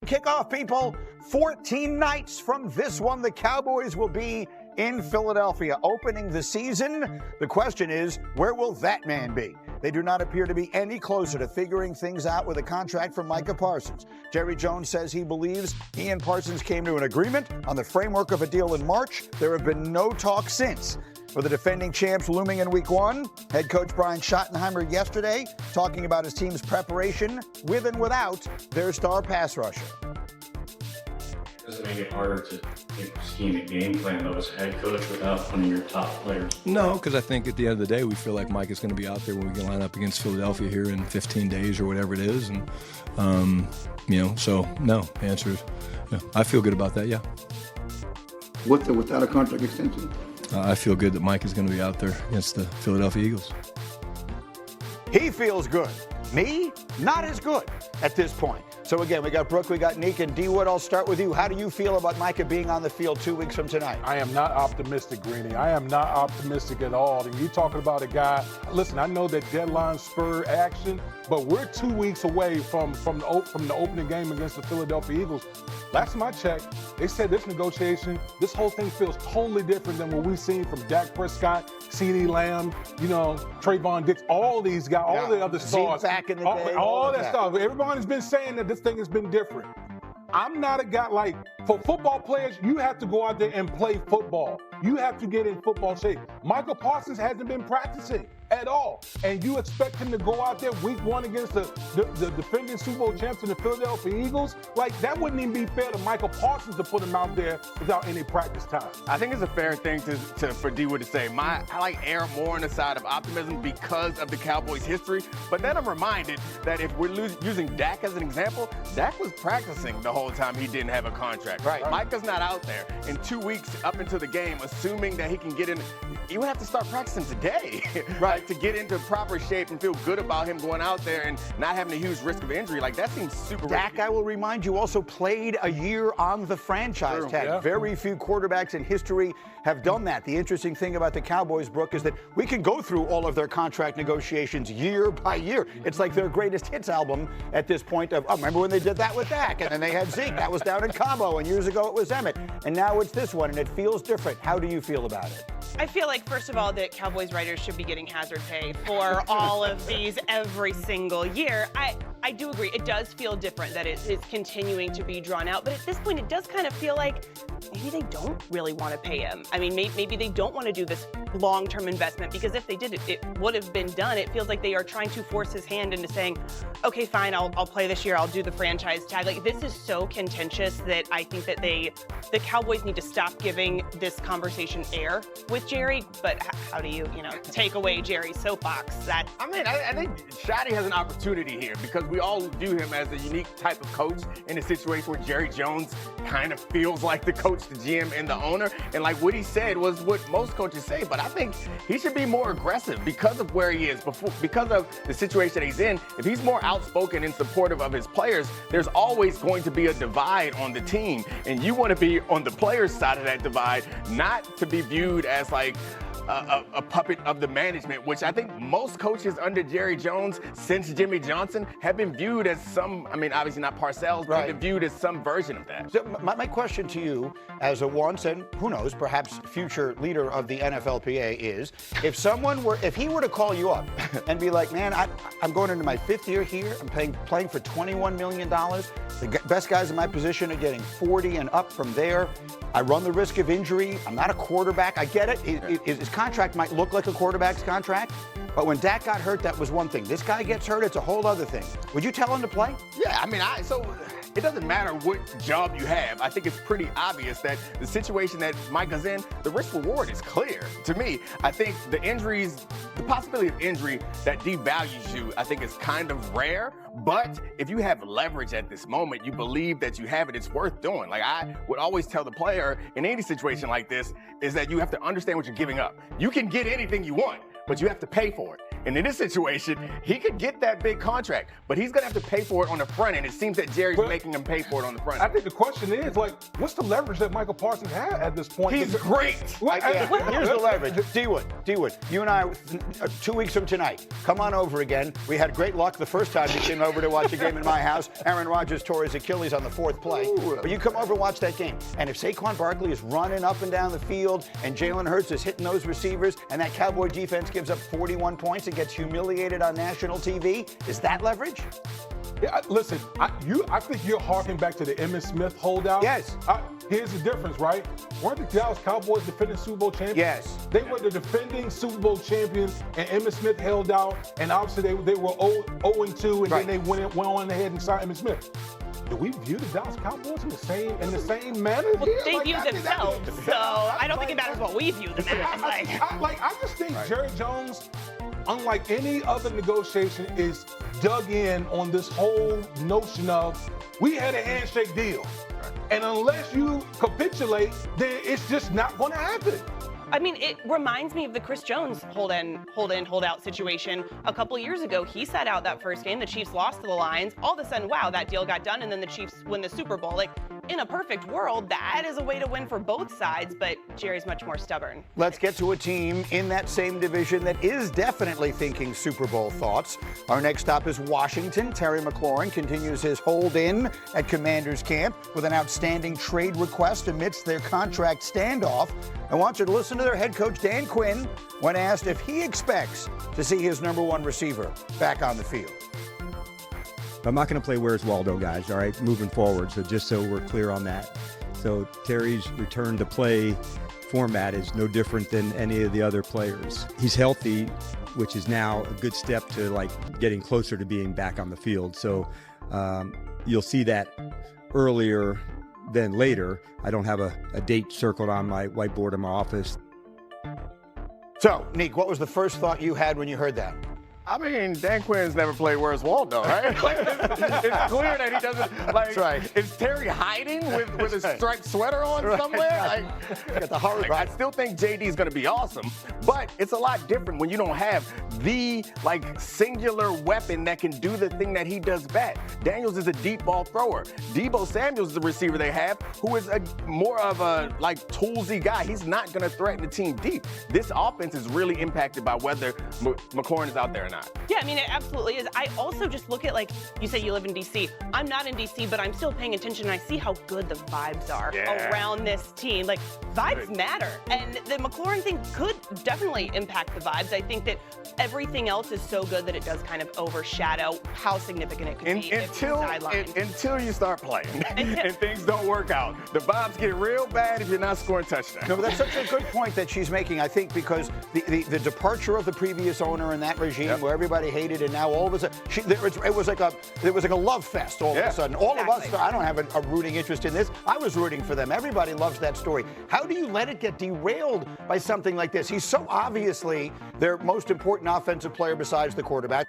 kickoff, people. 14 nights from this one, the Cowboys will be in Philadelphia opening the season. The question is, where will that man be? They do not appear to be any closer to figuring things out with a contract from Micah Parsons. Jerry Jones says he believes he and Parsons came to an agreement on the framework of a deal in March. There have been no talks since. For the defending champs looming in week one, head coach Brian Schottenheimer yesterday talking about his team's preparation with and without their star pass rusher. Does it make it harder to scheme a game plan, though, as head coach without one of your top players? No, because I think at the end of the day, we feel like Mike is going to be out there when we can line up against Philadelphia here in 15 days or whatever it is. And, so no, the answer is no. I feel good about that, yeah. With or without a contract extension? I feel good that Mike is going to be out there against the Philadelphia Eagles. He feels good. Me, not as good at this point. So again, we got Brooke, we got Neek, and D-Wood. I'll start with you. How do you feel about Micah being on the field 2 weeks from tonight? I am not optimistic, Greeny. I am not optimistic at all. And you're talking about a guy, listen, I know that deadline spurred action, but we're 2 weeks away from the opening game against the Philadelphia Eagles. Last time I checked, they said this negotiation, this whole thing feels totally different than what we've seen from Dak Prescott, CeeDee Lamb, Trayvon Diggs, all these guys, all the other stars. Back in the day, all that stuff. Everybody's been saying that this thing has been different. I'm not a guy like, for football players, you have to go out there and play football. You have to get in football shape. Michael Parsons hasn't been practicing at all. And you expect him to go out there week one against the defending Super Bowl champs and the Philadelphia Eagles? Like, that wouldn't even be fair to Michael Parsons to put him out there without any practice time. I think it's a fair thing for D-Wood to say. I like err more on the side of optimism because of the Cowboys' history. But then I'm reminded that if we're using Dak as an example, Dak was practicing the whole time he didn't have a contract. Right. Micah's not out there. In 2 weeks up into the game, assuming that he can get in, you would have to start practicing today. Right. To get into proper shape and feel good about him going out there and not having a huge risk of injury. Like, that seems super risky. Dak, I will remind you, also played a year on the franchise tag. Yeah. Very few quarterbacks in history have done that. The interesting thing about the Cowboys, Brooke, is that we can go through all of their contract negotiations year by year. It's like their greatest hits album at this point of, remember when they did that with Dak? And then they had Zeke. That was down in Cabo. And years ago it was Emmett. And now it's this one, and it feels different. How do you feel about it? I feel like, first of all, that Cowboys writers should be getting hazard pay for all of these every single year. I do agree. It does feel different that it is continuing to be drawn out. But at this point, it does kind of feel like maybe they don't really want to pay him. I mean, maybe they don't want to do this long-term investment, because if they did it, it would have been done. It feels like they are trying to force his hand into saying, okay, fine, I'll play this year. I'll do the franchise tag. Like, this is so contentious that I think that the Cowboys need to stop giving this conversation air with Jerry. But how do you take away Jerry's soapbox? I think Shotty has an opportunity here, because we all view him as a unique type of coach in a situation where Jerry Jones kind of feels like the coach, the GM, and the owner. And like what he said was what most coaches say, but I think he should be more aggressive because of where he is, because of the situation he's in. If he's more outspoken and supportive of his players, there's always going to be a divide on the team. And you want to be on the players' side of that divide, not to be viewed as like a puppet of the management, which I think most coaches under Jerry Jones since Jimmy Johnson have been viewed as obviously not Parcells, but have been viewed as some version of that. So my question to you, as a once and who knows, perhaps future leader of the NFLPA, is if he were to call you up and be like, man, I'm going into my 5th year here, I'm playing for $21 million, the best guys in my position are getting 40 and up from there, I run the risk of injury, I'm not a quarterback, I get it, his contract might look like a quarterback's contract, but when Dak got hurt, that was one thing. This guy gets hurt, it's a whole other thing. Would you tell him to play? Yeah, so it doesn't matter what job you have. I think it's pretty obvious that the situation that Micah's in, the risk reward is clear to me. I think the possibility of injury that devalues you, I think is kind of rare. But if you have leverage at this moment, you believe that you have it, it's worth doing. Like I would always tell the player in any situation like this, is that you have to understand what you're giving up. You can get anything you want, but you have to pay for it. And in this situation, he could get that big contract, but he's going to have to pay for it on the front end. It seems that Jerry's making him pay for it on the front end. I think the question is, like, what's the leverage that Michael Parsons had at this point? He's great. Here's the leverage. D-Wood, you and I, 2 weeks from tonight, come on over again. We had great luck the first time you came over to watch a game in my house. Aaron Rodgers tore his Achilles on the fourth play. But you come over and watch that game. And if Saquon Barkley is running up and down the field and Jalen Hurts is hitting those receivers and that Cowboy defense gives up 41 points and gets humiliated on national TV, is that leverage? Yeah, listen, I think you're harking back to the Emmitt Smith holdout. Yes. Here's the difference, right? Weren't the Dallas Cowboys defending Super Bowl champions? Yes. They were the defending Super Bowl champions, and Emmitt Smith held out, and obviously they were 0-2, and then they went on ahead and signed Emmitt Smith. Do we view the Dallas Cowboys in the same manner? Well, they view themselves, so I don't think it matters what we view them as. I just think Jerry Jones, unlike any other negotiation, is dug in on this whole notion of we had a handshake deal. And unless you capitulate, then it's just not going to happen. I mean, it reminds me of the Chris Jones hold out situation a couple years ago. He sat out that first game. The Chiefs lost to the Lions. All of a sudden, wow, that deal got done, and then the Chiefs win the Super Bowl. Like, in a perfect world, that is a way to win for both sides, but Jerry's much more stubborn. Let's get to a team in that same division that is definitely thinking Super Bowl thoughts. Our next stop is Washington. Terry McLaurin continues his hold-in at Commanders camp with an outstanding trade request amidst their contract standoff. I want you to listen to their head coach, Dan Quinn, when asked if he expects to see his number one receiver back on the field. I'm not going to play Where's Waldo, guys, all right, moving forward, so just so we're clear on that. So Terry's return to play format is no different than any of the other players. He's healthy, which is now a good step to, like, getting closer to being back on the field. So you'll see that earlier than later. I don't have a date circled on my whiteboard in my office. So, Neek, what was the first thought you had when you heard that? I mean, Dan Quinn's never played Where's Waldo, right? Like, it's clear that he doesn't, like, That's right. Is Terry hiding with his striped sweater on somewhere? Got the horror I still think JD's going to be awesome, but it's a lot different when you don't have the, like, singular weapon that can do the thing that he does best. Daniels is a deep ball thrower. Deebo Samuel's is the receiver they have, who is more of a, like, toolsy guy. He's not going to threaten the team deep. This offense is really impacted by whether McLaurin is out there or not. Yeah, I mean, it absolutely is. I also just look at, like, you say you live in D.C. I'm not in D.C., but I'm still paying attention, and I see how good the vibes are around this team. Like, vibes matter, and the McLaurin thing could definitely impact the vibes. I think that everything else is so good that it does kind of overshadow how significant it could be until you start playing and things don't work out. The vibes get real bad if you're not scoring touchdowns. No, but that's such a good point that she's making, I think, because the departure of the previous owner in that regime where everybody hated, and now all of a sudden, it was like a love fest all of a sudden. All of us, I don't have a rooting interest in this. I was rooting for them. Everybody loves that story. How do you let it get derailed by something like this? He's so obviously their most important offensive player besides the quarterback.